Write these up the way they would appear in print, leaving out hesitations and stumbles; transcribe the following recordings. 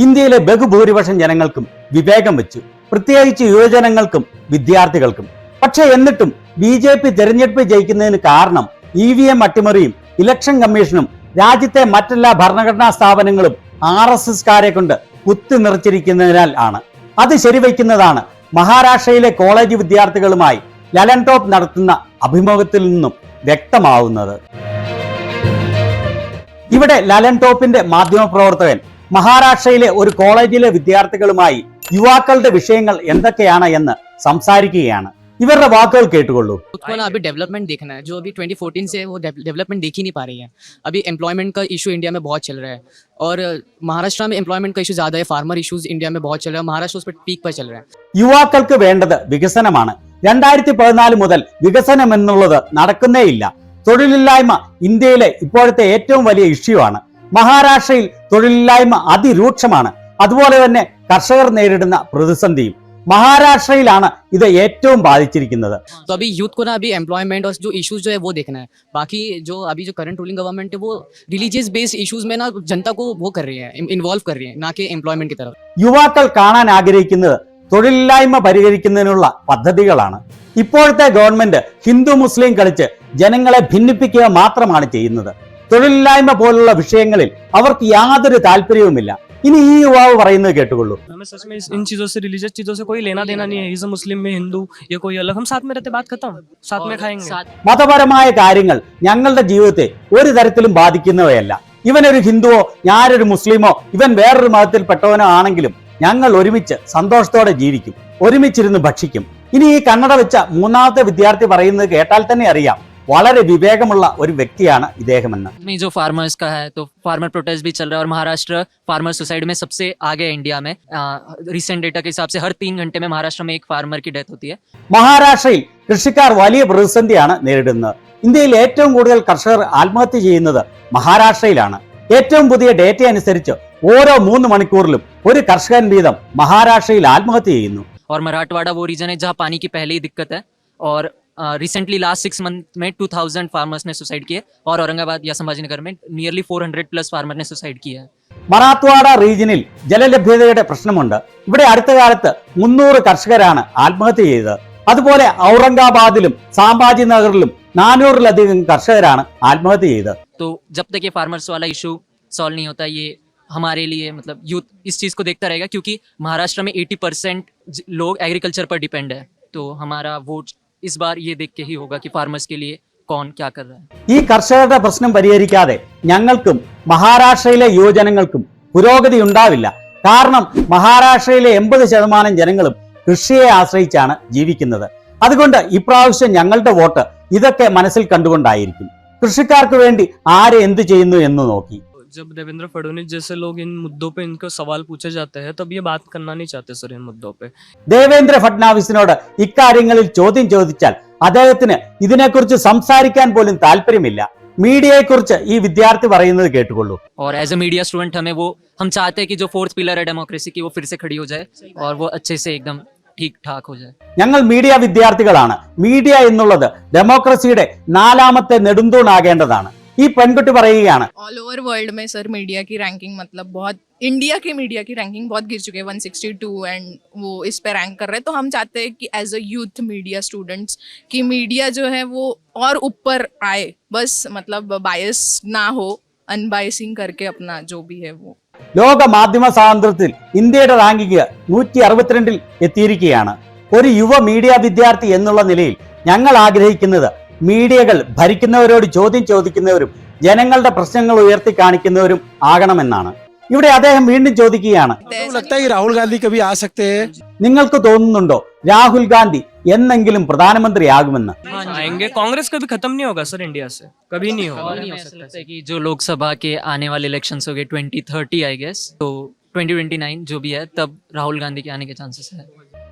ഇന്ത്യയിലെ ബഹുഭൂരിപക്ഷം ജനങ്ങൾക്കും വിവേകം വെച്ചു, പ്രത്യേകിച്ച് യുവജനങ്ങൾക്കും വിദ്യാർത്ഥികൾക്കും. പക്ഷെ എന്നിട്ടും BJP തെരഞ്ഞെടുപ്പ് ജയിക്കുന്നതിന് കാരണം EVM അട്ടിമറിയും ഇലക്ഷൻ കമ്മീഷനും രാജ്യത്തെ മറ്റെല്ലാ ഭരണഘടനാ സ്ഥാപനങ്ങളും RSSകാരെ കൊണ്ട് കുത്തി നിറച്ചിരിക്കുന്നതിനാൽ ആണ്. അത് ശരിവയ്ക്കുന്നതാണ് മഹാരാഷ്ട്രയിലെ കോളേജ് വിദ്യാർത്ഥികളുമായി ലലൻ ടോപ്പ് നടത്തുന്ന അഭിമുഖത്തിൽ നിന്നും വ്യക്തമാവുന്നത്. ഇവിടെ ലലൻ ടോപ്പിന്റെ മാധ്യമപ്രവർത്തകൻ മഹാരാഷ്ട്രയിലെ ഒരു കോളേജിലെ വിദ്യാർത്ഥികളുമായി യുവാക്കളുടെ വിഷയങ്ങൾ എന്തൊക്കെയാണ് എന്ന് സംസാരിക്കുകയാണ്. ഇവരുടെ വാക്കുകൾ കേട്ടുകൊള്ളൂ. अभी डेवलपमेंट देखना है, जो अभी 2014 से वो डेवलपमेंट देख ही नहीं पा रही है. अभी एम्प्लॉयमेंट का इशू इंडिया में बहुत चल रहा है और महाराष्ट्र में एम्प्लॉयमेंट का इशू ज़्यादा है. फार्मर इशूज इंडिया में बहुत चल रहा है, महाराष्ट्र उस पर पीक पर चल रहा है. യുവാക്കൾക്ക് വേണ്ടത് വികസനമാണ്. 2014 മുതൽ വികസനം എന്നുള്ളത് നടക്കുന്നേയില്ല. തൊഴിലില്ലായ്മ ഇന്ത്യയിലെ ഇപ്പോഴത്തെ ഏറ്റവും വലിയ ഇഷ്യൂ ആണ്. മഹാരാഷ്ട്രയിൽ തൊഴിലില്ലായ്മ അതിരൂക്ഷമാണ്. അതുപോലെ തന്നെ കർഷകർ നേരിടുന്ന പ്രതിസന്ധിയും മഹാരാഷ്ട്രയിലാണ് ഇത് ഏറ്റവും ബാധിച്ചിരിക്കുന്നത്. तो अभी यूथ को ना अभी एम्प्लॉयमेंट और जो इश्यूज जो है वो देखना है. बाकी जो अभी जो करंट रूलिंग गवर्नमेंट है वो रिलीजियस बेस्ड इश्यूज में ना जनता को वो कर रही है, इन्वॉल्व कर रही है, ना कि एम्प्लॉयमेंट की तरफ. യുവാക്കൾ കാണാൻ ആഗ്രഹിക്കുന്നത് തൊഴിലില്ലായ്മ പരിഹരിക്കുന്നതിനുള്ള പദ്ധതികളാണ്. ഇപ്പോഴത്തെ ഗവൺമെന്റ് ഹിന്ദു മുസ്ലിം കളിച്ച് ജനങ്ങളെ ഭിന്നിപ്പിക്കുക മാത്രമാണ് ചെയ്യുന്നത്. തൊഴിലില്ലായ്മ പോലുള്ള വിഷയങ്ങളിൽ അവർക്ക് യാതൊരു താല്പര്യവുമില്ല. ഇനി ഈ യുവാവ് പറയുന്നത് കേട്ടുകൊള്ളൂ. हमें सच में इन चीजों से, रिलीजियस चीजों से कोई लेना देना नहीं है. इज मुस्लिम में हिंदू ये कोई अलग, हम साथ में रहते, बात खत्म, साथ में खाएंगे. മതപരമായ കാര്യങ്ങൾ ഞങ്ങളുടെ ജീവിതത്തെ ഒരു തരത്തിലും ബാധിക്കുന്നവയല്ല. ഇവനൊരു ഹിന്ദുവോ ഞാനൊരു മുസ്ലിമോ ഇവൻ വേറൊരു മതത്തിൽപ്പെട്ടവനോ ആണെങ്കിലും ഞങ്ങൾ ഒരുമിച്ച് സന്തോഷത്തോടെ ജീവിക്കും, ഒരുമിച്ചിരുന്ന് ഭക്ഷിക്കും. ഇനി ഈ കണ്ണട വെച്ച മൂന്നാമത്തെ വിദ്യാർത്ഥി പറയുന്നത് കേട്ടാൽ തന്നെ അറിയാം വളരെ വിവേകമുള്ള ഒരു വ്യക്തിയാണ് ഇദ്ദേഹമെന്ന്. जो फार्मर्स का है तो फार्मर प्रोटेस्ट भी चल रहा है और महाराष्ट्र फार्मर सुसाइड में सबसे आगे है इंडिया में. रिसेंट डेटा के हिसाब से हर 3 घंटे में महाराष्ट्र में एक फार्मर की डेथ होती है. മഹാരാഷ്ട്രയിൽ കൃഷിക്കാർ വലിയ പ്രതിസന്ധിയാണ് നേരിടുന്നത്. ഇന്ത്യയിൽ ഏറ്റവും കൂടുതൽ കർഷകർ ആത്മഹത്യ ചെയ്യുന്നത് മഹാരാഷ്ട്രയിലാണ്. ഏറ്റവും പുതിയ ഡേറ്റ അനുസരിച്ച് ഓരോ 3 മണിക്കൂറിലും ഒരു കർഷകൻ വീതം മഹാരാഷ്ട്രയിൽ ആത്മഹത്യ ചെയ്യുന്നു. और मराठवाड़ा वो रीजन है जहाँ पानी की पहले ही दिक्कत है और रिसेंटली लास्ट 6 मंथ में 2000 फार्मर्स ने सुसाइड किए और औरंगाबाद या संभाजीनगर में नियरली 400+ फार्मर ने सुसाइड किया है. മറാത്ത്വാഡ റീജിയനിൽ ജലലഭ്യതയുടെ പ്രശ്നമുണ്ട്. ഇവിടെ അടുത്ത കാലത്ത് 300 കർഷകരാണ് ആത്മഹത്യ ചെയ്തത്. അതുപോലെ ഔറംഗാബാദിലും സംഭാജി നഗറിലും 400-ലധികം കർഷകരാണ് ആത്മഹത്യ ചെയ്തത്. तो जब तक ये फार्मर्स वाला इशू सॉल्व नहीं होता, ये हमारे लिए मतलब यूथ इस चीज़ को देखता रहेगा क्योंकि महाराष्ट्र में 80% लोग एग्रीकल्चर पर डिपेंड है. तो हमारा वोट इस बार ये देख के ही होगा कि फार्मर्स के लिए कौन क्या कर रहा है. ഈ കർഷകരുടെ പ്രശ്നം പരിഹരിക്കാതെ ഞങ്ങൾക്കും മഹാരാഷ്ട്രയിലെ യുവജനങ്ങൾക്കും പുരോഗതി ഉണ്ടാവില്ല. കാരണം മഹാരാഷ്ട്രയിലെ 80% ജനങ്ങളും കൃഷിയെ ആശ്രയിച്ചാണ് ജീവിക്കുന്നത്. അതുകൊണ്ട് ഇപ്രാവശ്യം ഞങ്ങളുടെ വോട്ട് ഇതൊക്കെ മനസ്സിൽ കണ്ടുകൊണ്ടായിരിക്കും. കൃഷിക്കാർക്ക് വേണ്ടി ആരെ എന്ത് ചെയ്യുന്നു എന്ന് നോക്കി. जब देवेंद्र फडणवीस जैसे लोग इन मुद्दों पे इनको सवाल पूछे जाते हैं तब ये बात करना नहीं चाहते सर इन मुद्दों पे. ദേവേന്ദ്ര ഫഡ്നാവിസിനോട് ഇക്കാര്യങ്ങളിൽ ചോദ്യം ചോദിച്ചാൽ അദ്ദേഹത്തിന് ഇതിനെക്കുറിച്ച് സംസാരിക്കാൻ പോലും താല്പര്യമില്ല. മീഡിയയെക്കുറിച്ച് ഈ വിദ്യാർത്ഥി പറയുന്നത് കേട്ടുകൊള്ളൂ. और एज अ मीडिया स्टूडेंट हम चाहते हैं कि जो 4th पिलर है डेमोक्रेसी की वो फिर से खड़ी हो जाए और वो अच्छे से एकदम ठीक ठाक हो जाए. ഞങ്ങൾ മീഡിയ വിദ്യാർത്ഥികളാണ്. മീഡിയ എന്നുള്ളത് ഡെമോക്രസിയുടെ 4ാമത്തെ നെടുന്തൂണാകേണ്ടതാണ്. ഈ പെൺകുട്ടി പറയുകയാണ്. ऑल ओवर वर्ल्ड में सर मीडिया की रैंकिंग मतलब बहुत, इंडिया के मीडिया की रैंकिंग बहुत गिर चुके हैं 162 एंड वो इस पे रैंक कर रहे हैं. तो हम चाहते हैं कि as a youth media students की मीडिया जो है वो और ऊपर आए, बस मतलब बायस ना हो, अनबायसिंग करके अपना जो भी है वो. ലോക മാധ്യമ സ്വാതന്ത്ര്യത്തിൽ ഇന്ത്യയുടെ റാങ്കിങ് 162-ൽ എത്തിയിരിക്കുകയാണ്. ഒരു യുവ മീഡിയ വിദ്യാർത്ഥി എന്നുള്ള നിലയിൽ ഞങ്ങൾ ആഗ്രഹിക്കുന്നത് മീഡിയകൾ ഭരിക്കുന്നവരോട് ചോദ്യം ചോദിക്കുന്നവരും ജനങ്ങളുടെ പ്രശ്നങ്ങൾ ഉയർത്തി കാണിക്കുന്നവരും ആകണമെന്നാണ്. ഇവിടെ അദ്ദേഹം വീണ്ടും ചോദിക്കുകയാണ്, രാഹുൽ ഗാന്ധി കഭി ആ സക്തേ ഹൈ? നിങ്ങൾക്ക് തോന്നുന്നുണ്ടോ രാഹുൽ ഗാന്ധി എന്നെങ്കിലും പ്രധാനമന്ത്രിയാകുമെന്ന്? आएंगे, कांग्रेस कभी खत्म नहीं होगा सर इंडिया से, कभी नहीं होगा. ऐसा लगता है कि जो लोकसभा के आने वाले इलेक्शंस हो गए 2030 आई गेस, तो 2029 जो भी है तब राहुल गांधी के आने के चांसेस है.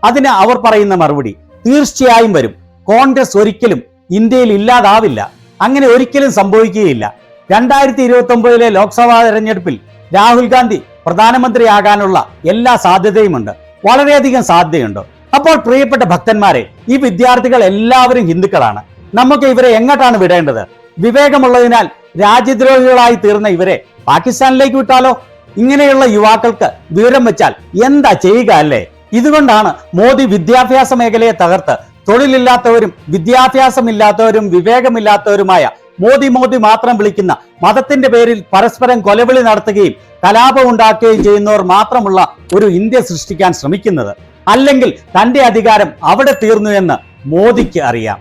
അതിന് അവർ പറയുന്ന മറുപടി തീർച്ചയായും വരും. കോൺഗ്രസ് ഒരിക്കലും ഇന്ത്യയിൽ ഇല്ലാതാവില്ല. അങ്ങനെ ഒരിക്കലും സംഭവിക്കുകയില്ല. 2029 ലോക്സഭാ തെരഞ്ഞെടുപ്പിൽ രാഹുൽ ഗാന്ധി പ്രധാനമന്ത്രിയാകാനുള്ള എല്ലാ സാധ്യതയുമുണ്ട്, വളരെയധികം സാധ്യതയുണ്ട്. അപ്പോൾ പ്രിയപ്പെട്ട ഭക്തന്മാരെ, ഈ വിദ്യാർത്ഥികൾ എല്ലാവരും ഹിന്ദുക്കളാണ്. നമുക്ക് ഇവരെ എങ്ങോട്ടാണ് വിടേണ്ടത്? വിവേകമുള്ളതിനാൽ രാജ്യദ്രോഹികളായി തീർന്ന ഇവരെ പാകിസ്ഥാനിലേക്ക് വിട്ടാലോ? ഇങ്ങനെയുള്ള യുവാക്കൾക്ക് വിവരം വെച്ചാൽ എന്താ ചെയ്യുക അല്ലേ? ഇതുകൊണ്ടാണ് മോദി വിദ്യാഭ്യാസ മേഖലയെ തകർത്ത് തൊഴിലില്ലാത്തവരും വിദ്യാഭ്യാസമില്ലാത്തവരും വിവേകമില്ലാത്തവരുമായ മോദി മോദി മാത്രം വിളിക്കുന്ന മതത്തിന്റെ പേരിൽ പരസ്പരം കൊലവിളി നടത്തുകയും കലാപം ഉണ്ടാക്കുകയും ചെയ്യുന്നവർ മാത്രമുള്ള ഒരു ഇന്ത്യ സൃഷ്ടിക്കാൻ ശ്രമിക്കുന്നത്. അല്ലെങ്കിൽ തന്റെ അധികാരം അവിടെ തീർന്നു എന്ന് മോദിക്ക് അറിയാം.